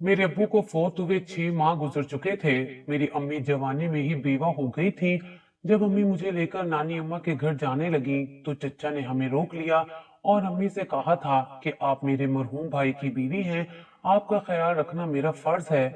मेरे अब्बू को फौत हुए 6 माह गुजर चुके थे। मेरी अम्मी जवानी में ही बेवा हो गई थी। जब अम्मी मुझे लेकर नानी अम्मा के घर जाने लगी तो चचा ने हमें रोक लिया और अम्मी से कहा था कि आप मेरे मरहूम भाई की बीवी हैं, आपका ख्याल रखना मेरा फर्ज है।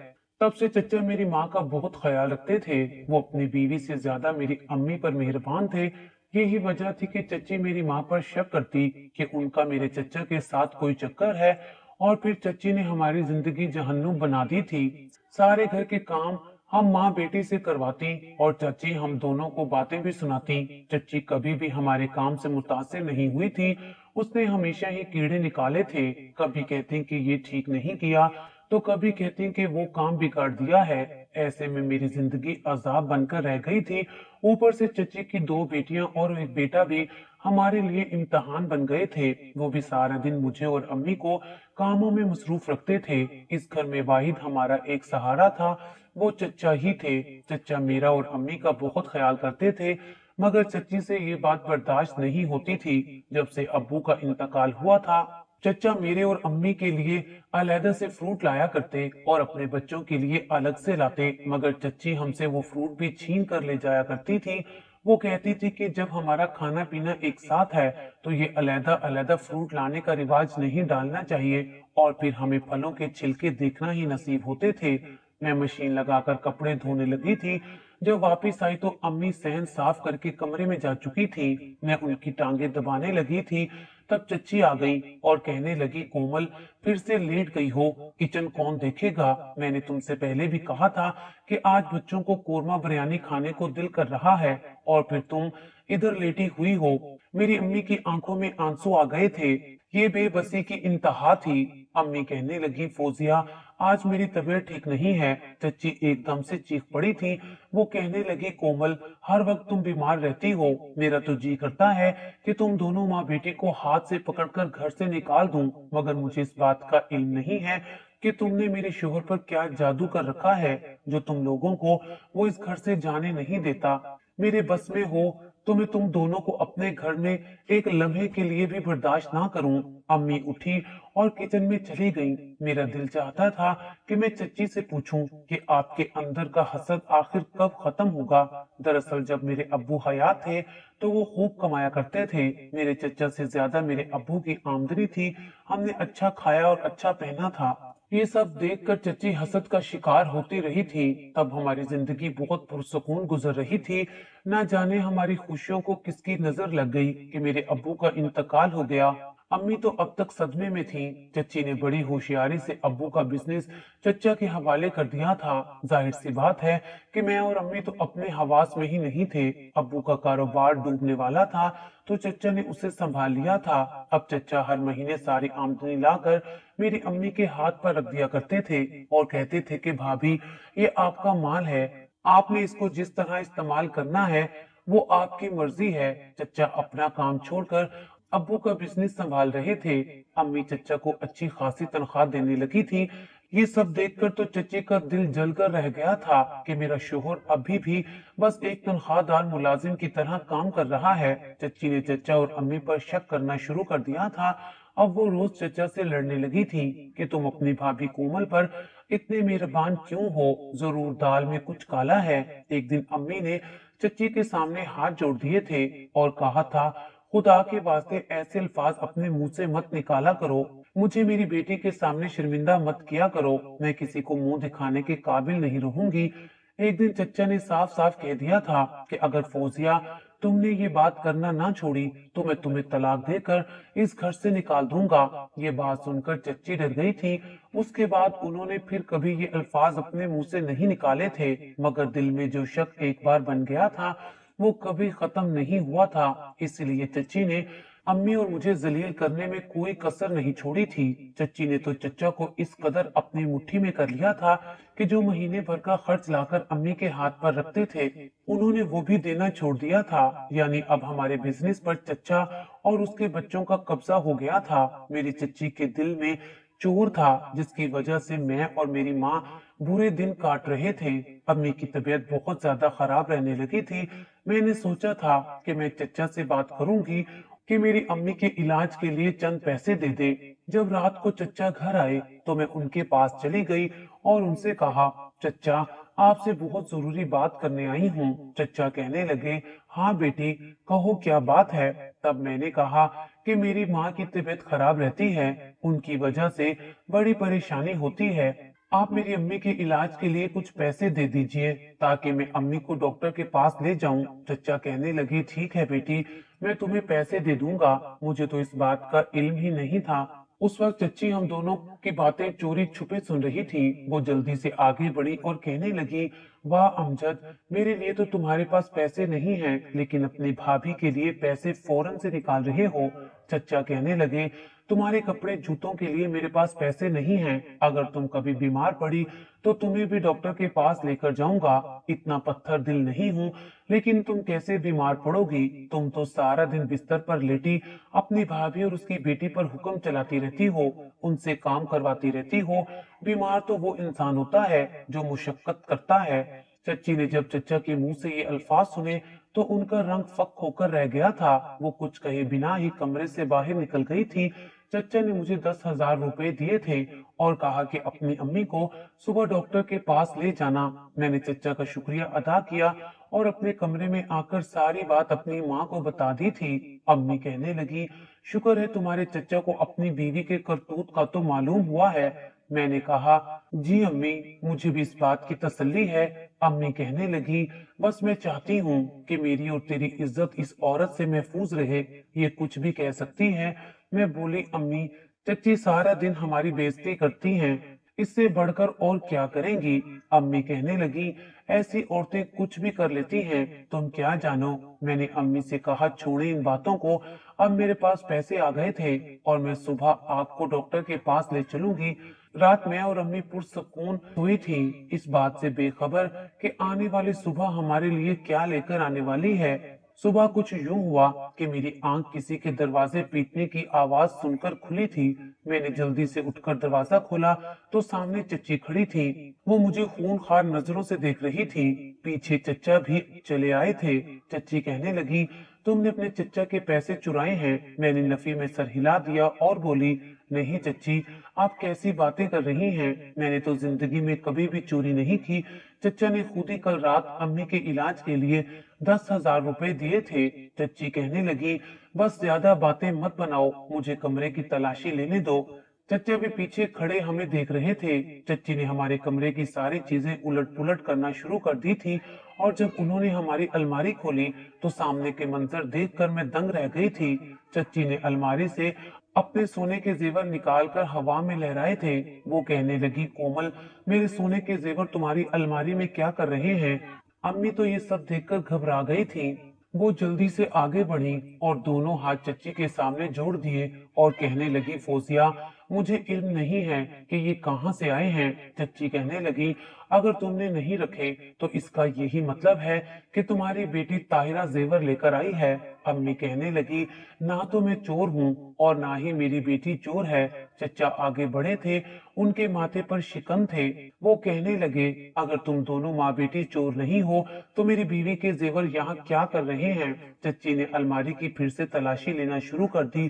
तब से चचा मेरी माँ का बहुत ख्याल रखते थे। वो अपनी बीवी से ज्यादा मेरी अम्मी पर मेहरबान थे। यही वजह थी कि चची मेरी माँ पर शक करती कि उनका मेरे चचा के साथ कोई चक्कर है, और फिर चची ने हमारी जिंदगी जहन्नुम बना दी थी। सारे घर के काम हम माँ बेटी से करवाती और चची हम दोनों को बातें भी सुनाती। चची कभी भी हमारे काम से मुतासिर नहीं हुई थी। उसने हमेशा ही कीड़े निकाले थे। कभी कहती कि ये ठीक नहीं किया तो कभी कहती कि वो काम बिगाड़ दिया है। ऐसे में मेरी जिंदगी अजाब बनकर रह गई थी। ऊपर से चची की 2 बेटियां और एक बेटा भी हमारे लिए इम्तहान बन गए थे। वो भी सारा दिन मुझे और अम्मी को कामों में मसरूफ रखते थे। इस घर में वाहिद हमारा एक सहारा था, वो चचा ही थे। चचा मेरा और अम्मी का बहुत ख्याल करते थे, मगर चची से ये बात बर्दाश्त नहीं होती थी। जब से अब्बू का इंतकाल हुआ था, चचा मेरे और अम्मी के लिए अलहदा से फ्रूट लाया करते और अपने बच्चों के लिए अलग से लाते, मगर चची हमसे वो फ्रूट भी छीन कर ले जाया करती थी। वो कहती थी कि जब हमारा खाना पीना एक साथ है तो ये अलहदा अलहदा फ्रूट लाने का रिवाज नहीं डालना चाहिए, और फिर हमें फलों के छिलके देखना ही नसीब होते थे। मैं मशीन लगाकर कपड़े धोने लगी थी। जब वापस आई तो अम्मी सहन साफ करके कमरे में जा चुकी थी। मैं उनकी टांगे दबाने लगी थी, तब चच्ची आ गई और कहने लगी, कोमल फिर से लेट गई हो, किचन कौन देखेगा? मैंने तुमसे पहले भी कहा था कि आज बच्चों को कोरमा बिरयानी खाने को दिल कर रहा है, और फिर तुम इधर लेटी हुई हो। मेरी अम्मी की आंखों में आंसू आ गए थे। ये बेबसी की इंतहा थी। अम्मी कहने लगी, फौजिया आज मेरी तबीयत ठीक नहीं है। चच्ची एकदम से चीख पड़ी थी। वो कहने लगी, कोमल हर वक्त तुम बीमार रहती हो। मेरा तो जी करता है कि तुम दोनों माँ बेटी को हाथ से पकड़कर घर से निकाल दूं, मगर मुझे इस बात का इल्म नहीं है कि तुमने मेरे शोहर पर क्या जादू कर रखा है जो तुम लोगों को वो इस घर से जाने नहीं देता। मेरे बस में हो तो मैं तुम दोनों को अपने घर में एक लम्हे के लिए भी बर्दाश्त ना करूं। अम्मी उठी और किचन में चली गई। मेरा दिल चाहता था कि मैं चच्ची से पूछूं कि आपके अंदर का हसद आखिर कब खत्म होगा। दरअसल जब मेरे अब्बू हयात थे तो वो खूब कमाया करते थे। मेरे चचा से ज्यादा मेरे अब्बू की आमदनी थी। हमने अच्छा खाया और अच्छा पहना था। ये सब देखकर चची हसद का शिकार होती रही थी। तब हमारी जिंदगी बहुत पुरसुकून गुजर रही थी। ना जाने हमारी खुशियों को किसकी नजर लग गई कि मेरे अब्बू का इंतकाल हो गया। अम्मी तो अब तक सदमे में थी। चच्ची ने बड़ी होशियारी से अब्बू का बिजनेस चचा के हवाले कर दिया था। जाहिर सी बात है कि मैं और अम्मी तो अपने हवास में ही नहीं थे। अब्बू का कारोबार डूबने वाला था तो चचा ने उसे संभाल लिया था। अब चचा हर महीने सारी आमदनी लाकर मेरी अम्मी के हाथ पर रख दिया करते थे और कहते थे कि भाभी ये आपका माल है, आपने इसको जिस तरह इस्तेमाल करना है वो आपकी मर्जी है। चचा अपना काम छोड़कर अब्बू का बिजनेस संभाल रहे थे। अम्मी चचा को अच्छी खासी तनख्वाह देने लगी थी। ये सब देखकर तो चची का दिल जलकर रह गया था कि मेरा शोहर अभी भी बस एक तनख्वाहदार मुलाजिम की तरह काम कर रहा है। चची ने चचा और अम्मी पर शक करना शुरू कर दिया था। अब वो रोज चचा से लड़ने लगी थी कि तुम अपनी भाभी कोमल पर इतने मेहरबान क्यों हो, जरूर दाल में कुछ काला है। एक दिन अम्मी ने चच्ची के सामने हाथ जोड़ दिए थे और कहा था, खुदा के वास्ते ऐसे अल्फाज अपने मुंह से मत निकाला करो, मुझे मेरी बेटी के सामने शर्मिंदा मत किया करो, मैं किसी को मुंह दिखाने के काबिल नहीं रहूंगी। एक दिन चच्चा ने साफ साफ कह दिया था कि अगर फौजिया तुमने ये बात करना ना छोड़ी तो मैं तुम्हें तलाक देकर इस घर से निकाल दूंगा। ये बात सुनकर चच्ची डर गई थी। उसके बाद उन्होंने फिर कभी ये अल्फाज अपने मुंह से नहीं निकाले थे, मगर दिल में जो शक एक बार बन गया था वो कभी खत्म नहीं हुआ था। इसलिए चच्ची ने अम्मी और मुझे जलील करने में कोई कसर नहीं छोड़ी थी। चच्ची ने तो चचा को इस कदर अपनी मुट्ठी में कर लिया था कि जो महीने भर का खर्च लाकर अम्मी के हाथ पर रखते थे उन्होंने वो भी देना छोड़ दिया था। यानी अब हमारे बिजनेस पर चचा और उसके बच्चों का कब्जा हो गया था। मेरी चच्ची के दिल में चोर था जिसकी वजह से मैं और मेरी माँ बुरे दिन काट रहे थे। अम्मी की तबीयत बहुत ज्यादा खराब रहने लगी थी। मैंने सोचा था कि मैं चचा से बात करूंगी कि मेरी अम्मी के इलाज के लिए चंद पैसे दे दे। जब रात को चच्चा घर आए तो मैं उनके पास चली गई और उनसे कहा, चच्चा आपसे बहुत जरूरी बात करने आई हूँ। चच्चा कहने लगे, हाँ बेटी कहो क्या बात है। तब मैंने कहा कि मेरी माँ की तबीयत खराब रहती है, उनकी वजह से बड़ी परेशानी होती है। आप मेरी अम्मी के इलाज के लिए कुछ पैसे दे दीजिए ताकि मैं अम्मी को डॉक्टर के पास ले जाऊं। चच्चा कहने लगे, ठीक है बेटी, मैं तुम्हें पैसे दे दूंगा। मुझे तो इस बात का इल्म ही नहीं था। उस वक्त चच्ची हम दोनों की बातें चोरी छुपे सुन रही थी। वो जल्दी से आगे बढ़ी और कहने लगी, वाह अमजद, मेरे लिए तो तुम्हारे पास पैसे नहीं हैं, लेकिन अपनी भाभी के लिए पैसे फौरन से निकाल रहे हो। चच्चा कहने लगे, तुम्हारे कपड़े जूतों के लिए मेरे पास पैसे नहीं हैं। अगर तुम कभी बीमार पड़ी तो तुम्हें भी डॉक्टर के पास लेकर जाऊंगा। इतना पत्थर दिल नहीं हूँ, लेकिन तुम कैसे बीमार पड़ोगी? तुम तो सारा दिन बिस्तर पर लेटी अपनी भाभी और उसकी बेटी पर हुक्म चलाती रहती हो, उनसे काम करवाती रहती हो। बीमार तो वो इंसान होता है जो मुशक्कत करता है। चच्ची ने जब चच्चा के मुंह से ये अल्फाज सुने तो उनका रंग फक होकर रह गया था। वो कुछ कहे बिना ही कमरे से बाहर निकल गई थी। चच्चा ने मुझे 10,000 रुपए दिए थे और कहा कि अपनी अम्मी को सुबह डॉक्टर के पास ले जाना। मैंने चच्चा का शुक्रिया अदा किया और अपने कमरे में आकर सारी बात अपनी माँ को बता दी थी। अम्मी कहने लगी, शुक्र है तुम्हारे चच्चा को अपनी बीवी के करतूत का तो मालूम हुआ है। मैंने कहा, जी अम्मी, मुझे भी इस बात की तसल्ली है। अम्मी कहने लगी, बस मैं चाहती हूँ कि मेरी और तेरी इज्जत इस औरत से महफूज रहे, ये कुछ भी कह सकती है। मैं बोली, अम्मी, चच्ची सारा दिन हमारी बेइज्जती करती हैं, इससे बढ़कर और क्या करेंगी? अम्मी कहने लगी, ऐसी औरतें कुछ भी कर लेती हैं, तुम क्या जानो। मैंने अम्मी से कहा, छोड़े इन बातों को, अब मेरे पास पैसे आ गए थे और मैं सुबह आपको डॉक्टर के पास ले चलूंगी। रात मैं और अम्मी पुरसुकून हुई थी, इस बात से बेखबर कि आने वाली सुबह हमारे लिए क्या लेकर आने वाली है। सुबह कुछ यूं हुआ कि मेरी आंख किसी के दरवाजे पीटने की आवाज सुनकर खुली थी। मैंने जल्दी से उठकर दरवाजा खोला तो सामने चच्ची खड़ी थी। वो मुझे खूनखार नजरों से देख रही थी। पीछे चच्चा भी चले आए थे। चच्ची कहने लगी, तुमने अपने चच्चा के पैसे चुराए हैं। मैंने नफी में सर हिला दिया और बोली, नहीं चच्ची, आप कैसी बातें कर रही हैं? मैंने तो जिंदगी में कभी भी चोरी नहीं की। चच्चा ने खुद ही कल रात अम्मी के इलाज के लिए 10,000 रुपए दिए थे। चच्ची कहने लगी, बस ज्यादा बातें मत बनाओ, मुझे कमरे की तलाशी लेने दो। चच्चा भी पीछे खड़े हमें देख रहे थे। चच्ची ने हमारे कमरे की सारी चीजें उलट पुलट करना शुरू कर दी थी और जब उन्होंने हमारी अलमारी खोली तो सामने के मंजर देखकर मैं दंग रह गई थी। चच्ची ने अलमारी से अपने सोने के जेवर निकालकर हवा में लहराए थे। वो कहने लगी, कोमल, मेरे सोने के जेवर तुम्हारी अलमारी में क्या कर रहे हैं? अम्मी तो ये सब देखकर घबरा गई थी। वो जल्दी से आगे बढ़ी और दोनों हाथ चच्ची के सामने जोड़ दिए और कहने लगी, फौजिया, मुझे इल्म नहीं है कि ये कहाँ से आए हैं। चच्ची कहने लगी, अगर तुमने नहीं रखे तो इसका यही मतलब है कि तुम्हारी बेटी ताहिरा जेवर लेकर आई है। अम्मी कहने लगी, ना तो मैं चोर हूँ और ना ही मेरी बेटी चोर है। चच्चा आगे बढ़े थे, उनके माथे पर शिकन थे। वो कहने लगे, अगर तुम दोनों माँ बेटी चोर नहीं हो तो मेरी बीवी के जेवर यहाँ क्या कर रहे हैं? चच्ची ने अलमारी की फिर से तलाशी लेना शुरू कर दी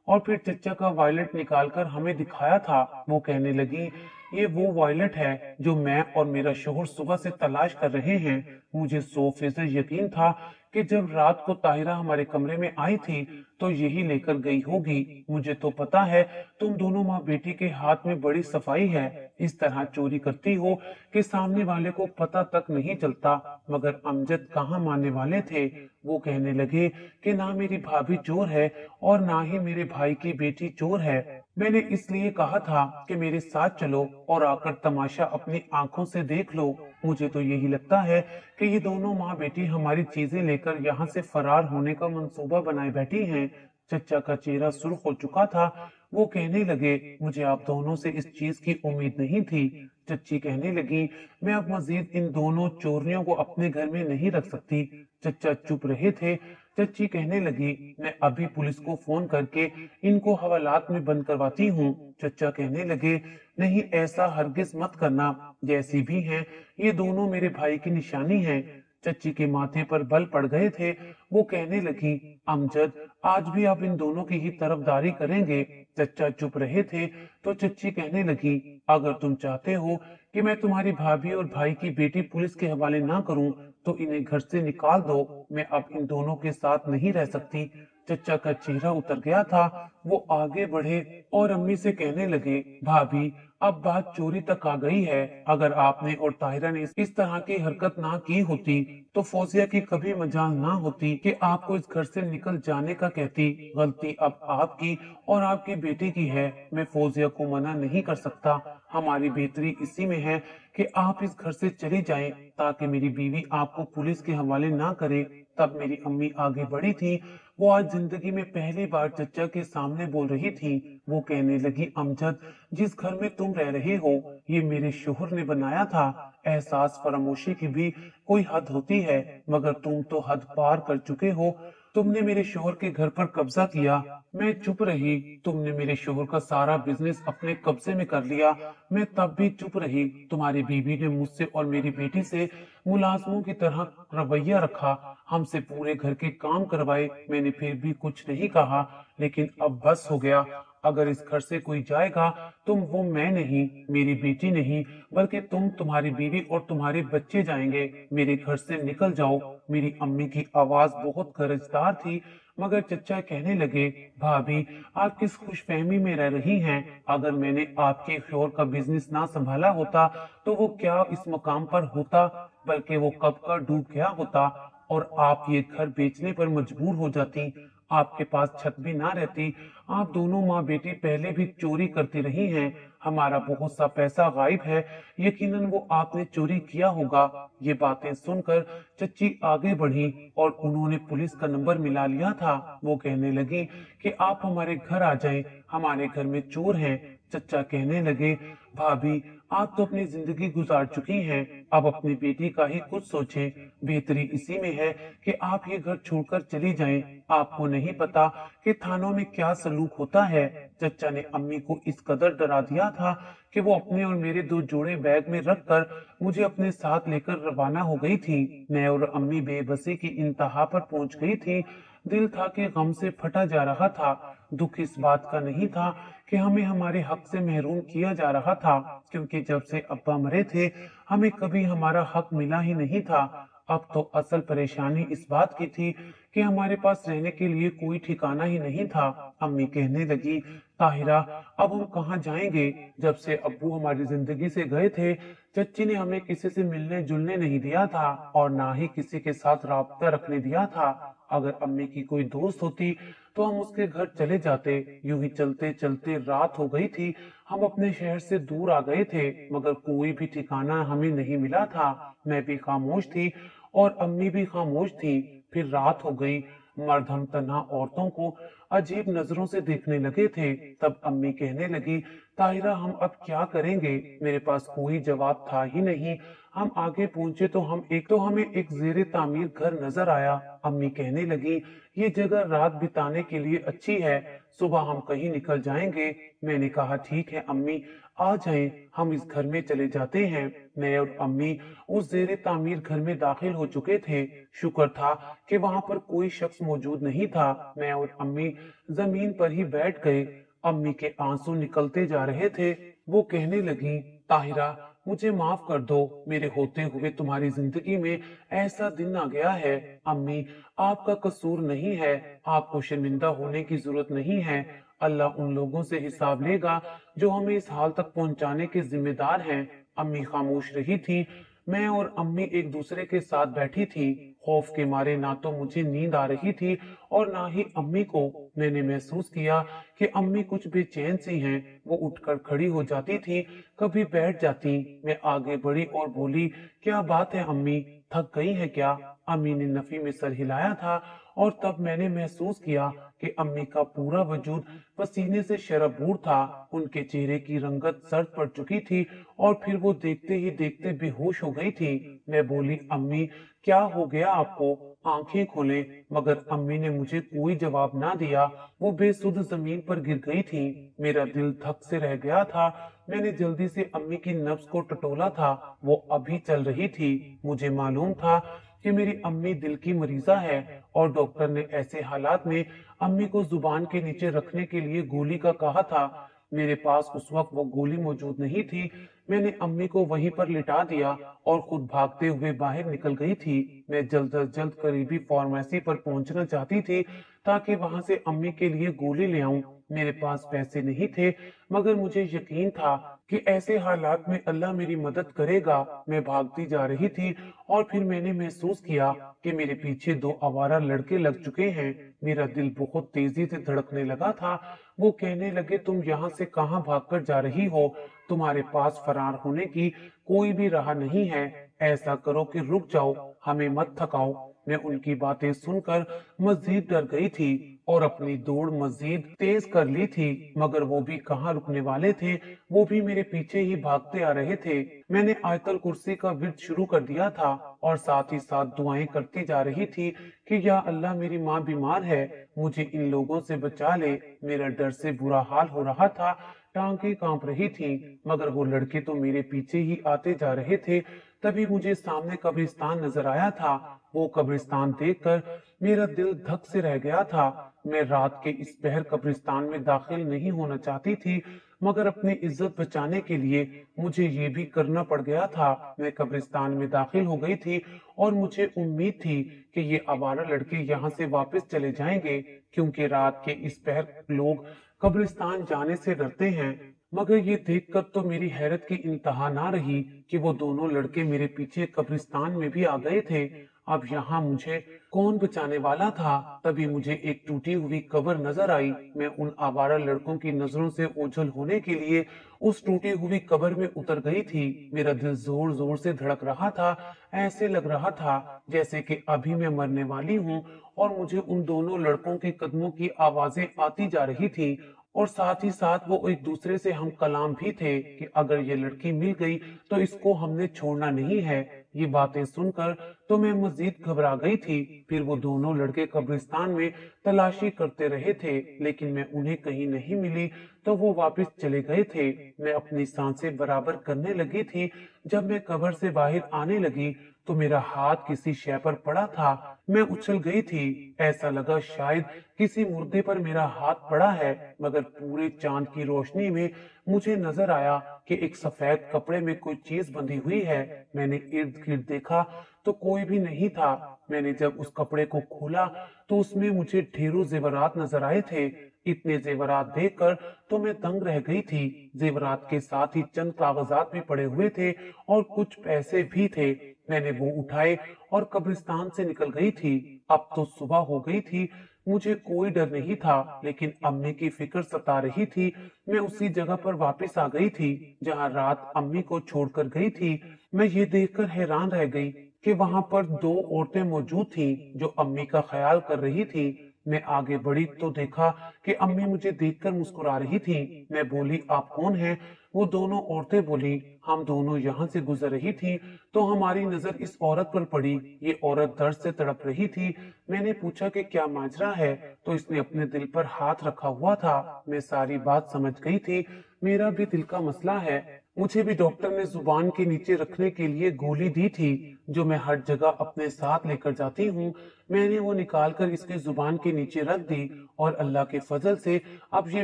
और फिर चच्चा का वॉलेट निकालकर हमें दिखाया था। वो कहने लगी, ये वो वॉलेट है जो मैं और मेरा शोहर सुबह से तलाश कर रहे हैं। मुझे 100% यकीन था कि जब रात को ताहिरा हमारे कमरे में आई थी तो यही लेकर गई होगी। मुझे तो पता है तुम दोनों माँ बेटी के हाथ में बड़ी सफाई है, इस तरह चोरी करती हो कि सामने वाले को पता तक नहीं चलता। मगर अमजद कहाँ मानने वाले थे। वो कहने लगे कि ना मेरी भाभी चोर है और ना ही मेरे भाई की बेटी चोर है। मैंने इसलिए कहा था कि मेरे साथ चलो और आकर तमाशा अपनी आंखों से देख लो। मुझे तो यही लगता है कि ये दोनों माँ बेटी हमारी चीजें लेकर यहाँ से फरार होने का मंसूबा बनाए बैठी हैं। चच्चा का चेहरा सुर्ख हो चुका था। वो कहने लगे, मुझे आप दोनों से इस चीज की उम्मीद नहीं थी। चच्ची कहने लगी, मैं अब मजीद इन दोनों चोरियों को अपने घर में नहीं रख सकती। चच्चा चुप रहे थे। चच्ची कहने लगी, मैं अभी पुलिस को फोन करके इनको हवालात में बंद करवाती हूँ। चच्चा कहने लगे, नहीं, ऐसा हरगिज मत करना, जैसी भी हैं ये दोनों मेरे भाई की निशानी हैं। चच्ची के माथे पर बल पड़ गए थे। वो कहने लगी, अमजद, आज भी आप इन दोनों की ही तरफदारी करेंगे? चच्चा चुप रहे थे तो चच्ची कहने लगी, अगर तुम चाहते हो कि मैं तुम्हारी भाभी और भाई की बेटी पुलिस के हवाले ना करूं तो इन्हें घर से निकाल दो। मैं अब इन दोनों के साथ नहीं रह सकती। चच्चा का चेहरा उतर गया था। वो आगे बढ़े और अम्मी से कहने लगे, भाभी, अब बात चोरी तक आ गई है। अगर आपने और ताहिरा ने इस तरह की हरकत ना की होती तो फौजिया की कभी मजाल ना होती कि आपको इस घर से निकल जाने का कहती। गलती अब आपकी और आपकी बेटी की है। मैं फौजिया को मना नहीं कर सकता। हमारी बेहतरी इसी में है कि आप इस घर से चली जाएं ताकि मेरी बीवी आपको पुलिस के हवाले ना करे। तब मेरी अम्मी आगे बढ़ी थी। वो आज जिंदगी में पहली बार चचा के सामने बोल रही थी। वो कहने लगी, अमजद, जिस घर में तुम रह रहे हो ये मेरे शोहर ने बनाया था। एहसास फरामोशी की भी कोई हद होती है, मगर तुम तो हद पार कर चुके हो। तुमने मेरे शोहर के घर पर कब्जा किया। मैं चुप रही। तुमने मेरे शोहर का सारा बिजनेस अपने कब्जे में कर लिया। मैं तब भी चुप रही। तुम्हारी बीवी ने मुझसे और मेरी बेटी से मुलाजमों की तरह रवैया रखा। हमसे पूरे घर के काम करवाए। मैंने फिर भी कुछ नहीं कहा, लेकिन अब बस हो गया। अगर इस घर से कोई जाएगा तो वो मैं नहीं, मेरी बेटी नहीं, बल्कि तुम, तुम्हारी बीवी और तुम्हारे बच्चे जाएंगे। मेरे घर से निकल जाओ। मेरी अम्मी की आवाज बहुत गरजदार थी, मगर चचा कहने लगे, भाभी, आप किस खुशफहमी में रह रही हैं? अगर मैंने आपके शोहर का बिजनेस ना संभाला होता तो वो क्या इस मकाम पर होता, बल्कि वो कब का डूब गया होता और आप ये घर बेचने पर मजबूर हो जाती। आपके पास छत भी ना रहती। आप दोनों माँ बेटी पहले भी चोरी करती रही हैं। हमारा बहुत सा पैसा गायब है। यकीनन वो आपने चोरी किया होगा। ये बातें सुनकर चच्ची आगे बढ़ी और उन्होंने पुलिस का नंबर मिला लिया था। वो कहने लगी कि आप हमारे घर आ जाएं, हमारे घर में चोर हैं। चचा कहने लगे, भाभी, आप तो अपनी जिंदगी गुजार चुकी हैं। अब अपनी बेटी का ही कुछ सोचें। बेहतरी इसी में है कि आप ये घर छोड़कर चली जाएं। आपको नहीं पता कि थानों में क्या सलूक होता है। चचा ने अम्मी को इस कदर डरा दिया था कि वो अपने और मेरे 2 जोड़े बैग में रखकर मुझे अपने साथ लेकर रवाना हो गई थी। मैं और अम्मी बेबसी की इंतहा पर पहुंच गई थी। दिल था कि गम से फटा जा रहा था। दुख इस बात का नहीं था कि हमें हमारे हक से महरूम किया जा रहा था, क्योंकि जब से अब्बा मरे थे हमें कभी हमारा हक मिला ही नहीं था। अब तो असल परेशानी इस बात की थी कि हमारे पास रहने के लिए कोई ठिकाना ही नहीं था। अम्मी कहने लगी, ताहिरा, अब हम कहाँ जाएंगे? जब से अब्बू हमारी जिंदगी से गए थे चच्ची ने हमें किसी से मिलने जुलने नहीं दिया था और ना ही किसी के साथ राब्ता रखने दिया था। अगर अम्मी की कोई दोस्त होती तो हम उसके घर चले जाते। यूं ही चलते चलते रात हो गई थी। हम अपने शहर से दूर आ गए थे, मगर कोई भी ठिकाना हमें नहीं मिला था। मैं भी खामोश थी और अम्मी भी खामोश थी। फिर रात हो गई। मर्द हम तन्हा औरतों को अजीब नजरों से देखने लगे थे। तब अम्मी कहने लगी, ताहिरा, हम अब क्या करेंगे? मेरे पास कोई जवाब था ही नहीं। हम आगे पहुंचे तो हमें एक जेरे तामीर घर नजर आया। अम्मी कहने लगी, ये जगह रात बिताने के लिए अच्छी है, सुबह हम कहीं निकल जाएंगे। मैंने कहा, ठीक है अम्मी, आ जाएं, हम इस घर में चले जाते हैं। मैं और अम्मी उस जेरे तामीर घर में दाखिल हो चुके थे। शुक्र था कि वहां पर कोई शख्स मौजूद नहीं था। मैं और अम्मी जमीन पर ही बैठ गए। अम्मी के आंसू निकलते जा रहे थे। वो कहने लगी, ताहिरा, मुझे माफ कर दो। मेरे होते हुए तुम्हारी जिंदगी में ऐसा दिन आ गया है। अम्मी, आपका कसूर नहीं है। आपको शर्मिंदा होने की जरूरत नहीं है। अल्लाह उन लोगों से हिसाब लेगा जो हमें इस हाल तक पहुंचाने के जिम्मेदार हैं। अम्मी खामोश रही थी। मैं और अम्मी एक दूसरे के साथ बैठी थी। खौफ के मारे ना तो मुझे नींद आ रही थी और ना ही अम्मी को। मैंने महसूस किया कि अम्मी कुछ बेचैन सी हैं। वो उठकर खड़ी हो जाती थी, कभी बैठ जाती। मैं आगे बढ़ी और बोली, क्या बात है अम्मी, थक गई है क्या? अम्मी ने नफी में सर हिलाया था और तब मैंने महसूस किया कि अम्मी का पूरा वजूद पसीने से शरबूर था। उनके चेहरे की रंगत सर्द पड़ चुकी थी और फिर वो देखते ही देखते बेहोश हो गई थी। मैं बोली, अम्मी, क्या हो गया आपको? आंखें खोलें। मगर अम्मी ने मुझे कोई जवाब ना दिया। वो बेसुध जमीन पर गिर गई थी। मेरा दिल धक से रह गया था। मैंने जल्दी से अम्मी की नब्ज को टटोला था। वो अभी चल रही थी। मुझे मालूम था कि मेरी अम्मी दिल की मरीजा है और डॉक्टर ने ऐसे हालात में अम्मी को जुबान के नीचे रखने के लिए गोली का कहा था। मेरे पास उस वक्त वो गोली मौजूद नहीं थी। मैंने अम्मी को वहीं पर लिटा दिया और खुद भागते हुए बाहर निकल गई थी। मैं जल्द अज जल्द करीबी फार्मेसी पर पहुंचना चाहती थी ताकि वहां से अम्मी के लिए गोली ले आऊं। मेरे पास पैसे नहीं थे, मगर मुझे यकीन था कि ऐसे हालात में अल्लाह मेरी मदद करेगा। मैं भागती जा रही थी और फिर मैंने महसूस किया कि मेरे पीछे दो आवारा लड़के लग चुके हैं। मेरा दिल बहुत तेजी से धड़कने लगा था। वो कहने लगे, तुम यहाँ से कहाँ भागकर जा रही हो? तुम्हारे पास फरार होने की कोई भी राह नहीं है। ऐसा करो कि रुक जाओ, हमें मत थकाओ। मैं उनकी बातें सुनकर मजीद डर गई थी और अपनी दौड़ मजीद तेज कर ली थी, मगर वो भी कहाँ रुकने वाले थे। वो भी मेरे पीछे ही भागते आ रहे थे। मैंने आयतल कुर्सी का विर्द शुरू कर दिया था और साथ ही साथ दुआएं करती जा रही थी कि या अल्लाह, मेरी माँ बीमार है, मुझे इन लोगों से बचा ले। मेरा डर से बुरा हाल हो रहा था, टांगें कांप रही थी, मगर वो लड़के तो मेरे पीछे ही आते जा रहे थे। तभी मुझे सामने कब्रिस्तान नजर आया था। वो कब्रिस्तान देखकर मेरा दिल धक से रह गया था। मैं रात के इस पहर कब्रिस्तान में दाखिल नहीं होना चाहती थी, मगर अपनी इज्जत बचाने के लिए मुझे ये भी करना पड़ गया था। मैं कब्रिस्तान में दाखिल हो गई थी और मुझे उम्मीद थी कि ये आवारा लड़के यहाँ से वापस चले जाएंगे, क्योंकि रात के इस पहर लोग कब्रिस्तान जाने से डरते हैं। मगर ये देखकर तो मेरी हैरत की इंतहा ना रही कि वो दोनों लड़के मेरे पीछे कब्रिस्तान में भी आ गए थे। अब यहाँ मुझे कौन बचाने वाला था? तभी मुझे एक टूटी हुई कब्र नजर आई। मैं उन आवारा लड़कों की नजरों से ओझल होने के लिए उस टूटी हुई कब्र में उतर गई थी। मेरा दिल जोर जोर से धड़क रहा था। ऐसे लग रहा था जैसे कि अभी मैं मरने वाली हूँ और मुझे उन दोनों लड़कों के कदमों की आवाजें आती जा रही थी। और साथ ही साथ वो एक दूसरे से हम कलाम भी थे कि अगर ये लड़की मिल गई तो इसको हमने छोड़ना नहीं है। ये बातें सुनकर तो मैं मजीद घबरा गई थी। फिर वो दोनों लड़के कब्रिस्तान में तलाशी करते रहे थे, लेकिन मैं उन्हें कहीं नहीं मिली तो वो वापस चले गए थे। मैं अपनी सांसें बराबर करने लगी थी। जब मैं कब्र से बाहर आने लगी तो मेरा हाथ किसी शय पर पड़ा था। मैं उछल गई थी। ऐसा लगा शायद किसी मुर्दे पर मेरा हाथ पड़ा है, मगर पूरे चांद की रोशनी में मुझे नजर आया कि एक सफेद कपड़े में कोई चीज बंधी हुई है। मैंने इर्द गिर्द देखा तो कोई भी नहीं था। मैंने जब उस कपड़े को खोला तो उसमें मुझे ढेरों जेवरात नजर आए थे। इतने जेवरात देखकर तो मैं दंग रह गई थी। जेवरात के साथ ही चंद कागजात भी पड़े हुए थे और कुछ पैसे भी थे। मैंने वो उठाए और कब्रिस्तान से निकल गई थी। अब तो सुबह हो गई थी। मुझे कोई डर नहीं था, लेकिन अम्मी की फिक्र सता रही थी। मैं उसी जगह पर वापस आ गई थी जहाँ रात अम्मी को छोड़कर गई थी। मैं ये देखकर हैरान रह गई कि वहां पर दो औरतें मौजूद थीं जो अम्मी का ख्याल कर रही थी। मैं आगे बढ़ी तो देखा कि अम्मी मुझे देखकर मुस्कुरा रही थी। मैं बोली, आप कौन हैं? वो दोनों औरतें बोली, हम दोनों यहाँ से गुजर रही थी तो हमारी नजर इस औरत पर पड़ी। ये औरत दर्द से तड़प रही थी। मैंने पूछा कि क्या माजरा है, तो इसने अपने दिल पर हाथ रखा हुआ था। मैं सारी बात समझ गई थी। मेरा भी दिल का मसला है। मुझे भी डॉक्टर ने जुबान के नीचे रखने के लिए गोली दी थी, जो मैं हर जगह अपने साथ लेकर जाती हूँ। मैंने वो निकाल कर इसके जुबान के नीचे रख दी और अल्लाह के फजल से अब ये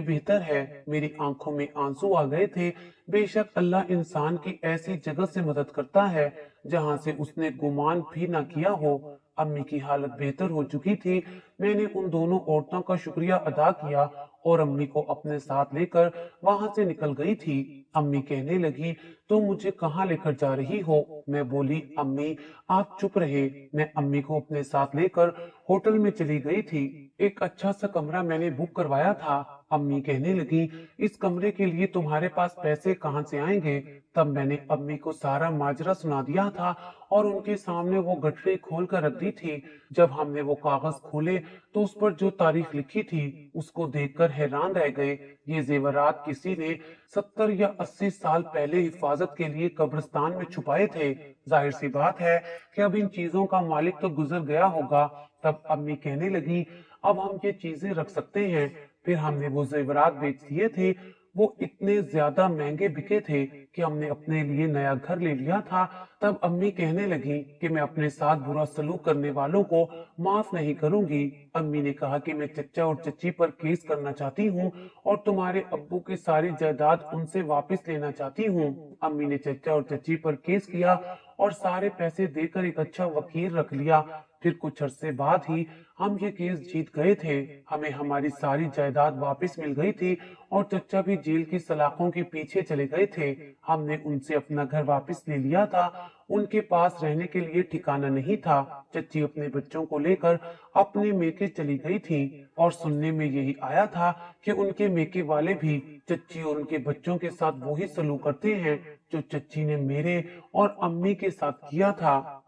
बेहतर है। मेरी आंखों में आंसू आ गए थे। बेशक अल्लाह इंसान की ऐसी जगह से मदद करता है जहाँ से उसने गुमान भी ना किया हो। अम्मी की हालत बेहतर हो चुकी थी। मैंने उन दोनों औरतों का शुक्रिया अदा किया और अम्मी को अपने साथ लेकर वहां से निकल गई थी। अम्मी कहने लगी, तो मुझे कहाँ लेकर जा रही हो? मैं बोली, अम्मी आप चुप रहे। मैं अम्मी को अपने साथ लेकर होटल में चली गई थी। एक अच्छा सा कमरा मैंने बुक करवाया था। अम्मी कहने लगी, इस कमरे के लिए तुम्हारे पास पैसे कहाँ से आएंगे? तब मैंने अम्मी को सारा माजरा सुना दिया था और उनके सामने वो गठरी खोल कर रख दी थी। जब हमने वो कागज खोले तो उस पर जो तारीख लिखी थी उसको देखकर हैरान रह गए। ये जेवरात किसी ने 70 या 80 साल पहले हिफाजत के लिए कब्रिस्तान में छुपाए थे। जाहिर सी बात है कि अब इन चीजों का मालिक तो गुजर गया होगा। तब अम्मी कहने लगी, अब हम ये चीजें रख सकते हैं। फिर हमने वो जेवरात बेच दिए थे। वो इतने ज्यादा महंगे बिके थे कि हमने अपने लिए नया घर ले लिया था। तब अम्मी कहने लगी कि मैं अपने साथ बुरा सलूक करने वालों को माफ नहीं करूंगी। अम्मी ने कहा कि मैं चचा और चची पर केस करना चाहती हूँ और तुम्हारे अब्बू की सारी जायदाद उनसे वापस लेना चाहती हूँ। अम्मी ने चचा और चची पर केस किया और सारे पैसे देकर एक अच्छा वकील रख लिया। फिर कुछ अरसे बाद ही हम ये केस जीत गए थे। हमें हमारी सारी जायदाद वापस मिल गई थी और चचा भी जेल की सलाखों के पीछे चले गए थे। हमने उनसे अपना घर वापस ले लिया था। उनके पास रहने के लिए ठिकाना नहीं था। चच्ची अपने बच्चों को लेकर अपने मेके चली गई थी और सुनने में यही आया था कि उनके मेके वाले भी चच्ची और उनके बच्चों के साथ वही सलूक करते हैं जो चच्ची ने मेरे और अम्मी के साथ किया था।